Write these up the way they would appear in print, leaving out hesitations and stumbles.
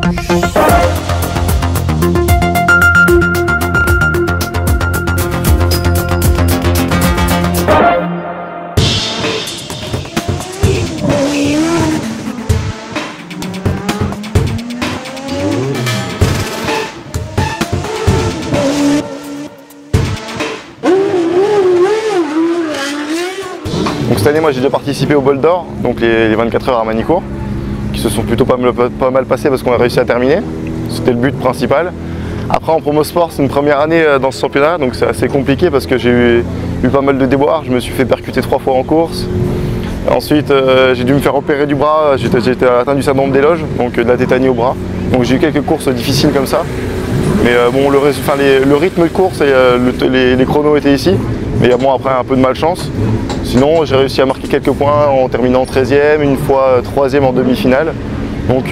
Donc cette année, moi j'ai déjà participé au Bol d'Or, donc les 24 heures à Manicourt, qui se sont plutôt pas mal passées parce qu'on a réussi à terminer. C'était le but principal. Après en promo sport, c'est une première année dans ce championnat, donc c'est assez compliqué parce que j'ai eu pas mal de déboires. Je me suis fait percuter 3 fois en course. Ensuite, j'ai dû me faire opérer du bras, j'ai été atteint du syndrome des loges, donc de la tétanie au bras. Donc j'ai eu quelques courses difficiles comme ça. Mais bon, le rythme de course et les chronos étaient ici. Mais bon, après un peu de malchance. Sinon, j'ai réussi à marquer quelques points en terminant 13e, une fois 3e en demi-finale. Donc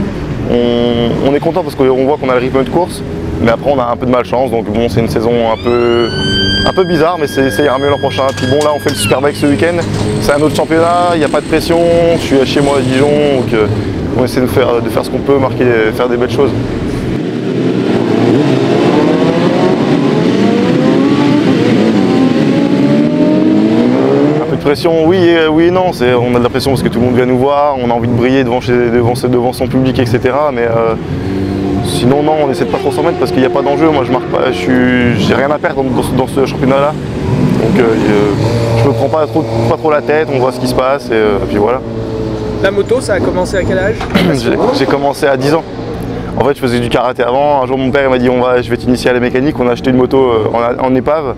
on est content parce qu'on voit qu'on a le rythme de course. Mais après, on a un peu de malchance. Donc bon, c'est une saison un peu bizarre, mais ça ira mieux l'an prochain. Puis bon, là, on fait le Superbike ce week-end. C'est un autre championnat, il n'y a pas de pression. Je suis chez moi à Dijon, donc on essaie de faire ce qu'on peut, faire des belles choses. Pression, oui et non. On a de la pression parce que tout le monde vient nous voir, on a envie de briller devant son public, etc. Mais sinon, non, on essaie de pas trop s'en mettre parce qu'il n'y a pas d'enjeu. Moi, je marque pas, j'ai rien à perdre dans ce championnat-là. Donc, je me prends pas trop la tête, on voit ce qui se passe et puis voilà. La moto, ça a commencé à quel âge? J'ai commencé à 10 ans. En fait, je faisais du karaté avant. Un jour, mon père m'a dit je vais t'initier à la mécanique. On a acheté une moto en épave.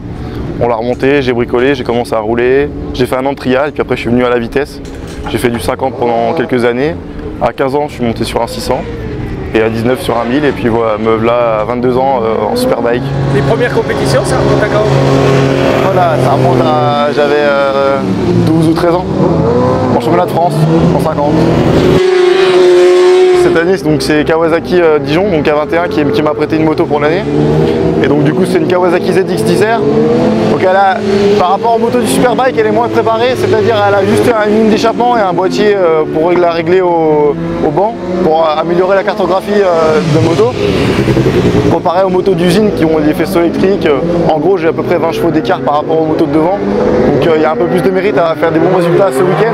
On l'a remonté, j'ai bricolé, j'ai commencé à rouler. J'ai fait un an de trial, et puis après je suis venu à la vitesse. J'ai fait du 50 pendant quelques années. À 15 ans, je suis monté sur un 600. Et à 19 sur un 1000. Et puis voilà, me voilà à 22 ans en Superbike. Les premières compétitions, ça remonte à quand? Voilà, ça remonte à... J'avais 12 ou 13 ans. En championnat de France, en 50. Cette année, c'est Kawasaki Dijon, donc K21 qui m'a prêté une moto pour l'année. Et donc du coup c'est une Kawasaki ZX-10R. Donc par rapport aux motos du Superbike, elle est moins préparée, c'est-à-dire elle a juste une ligne d'échappement et un boîtier pour la régler au banc, pour améliorer la cartographie de moto. Comparé aux motos d'usine qui ont des faisceaux électriques, en gros j'ai à peu près 20 chevaux d'écart par rapport aux motos de devant. Donc il y a un peu plus de mérite à faire des bons résultats ce week-end,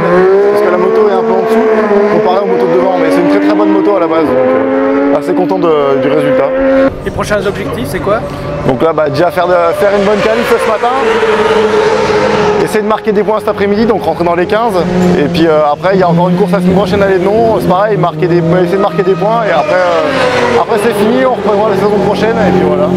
parce que la moto est un peu en dessous comparé aux motos de devant. Mais c'est une très bonne moto à la base, donc assez content du résultat. Les prochains objectifs, c'est quoi? Donc là, déjà faire une bonne qualif ce matin, essayer de marquer des points cet après-midi, donc rentrer dans les 15. Et puis après, il y a encore une course la semaine prochaine à l'Édenon, c'est pareil, essayer de marquer des points. Et après c'est fini, on reprendra la saison prochaine, et puis voilà.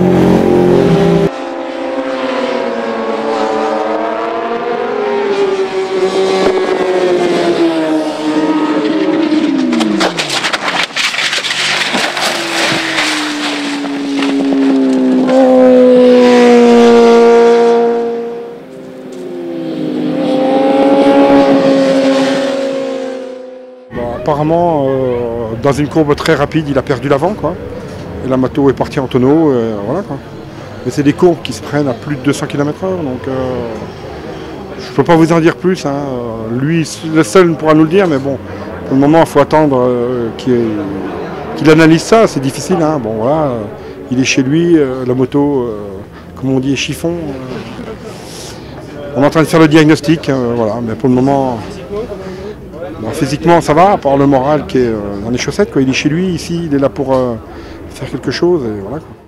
Apparemment, dans une courbe très rapide, il a perdu l'avant, quoi. Et la moto est partie en tonneau, voilà, quoi. Mais c'est des courbes qui se prennent à plus de 200 km/h, donc je ne peux pas vous en dire plus, hein. Lui, le seul pourra nous le dire, mais bon, pour le moment, il faut attendre qu'il analyse ça, c'est difficile, hein. Bon, voilà, il est chez lui, la moto, comme on dit, est chiffon. On est en train de faire le diagnostic, voilà, mais pour le moment... Bon, physiquement ça va, à part le moral qui est dans les chaussettes, quoi. Il est chez lui, ici, il est là pour faire quelque chose, et voilà, quoi.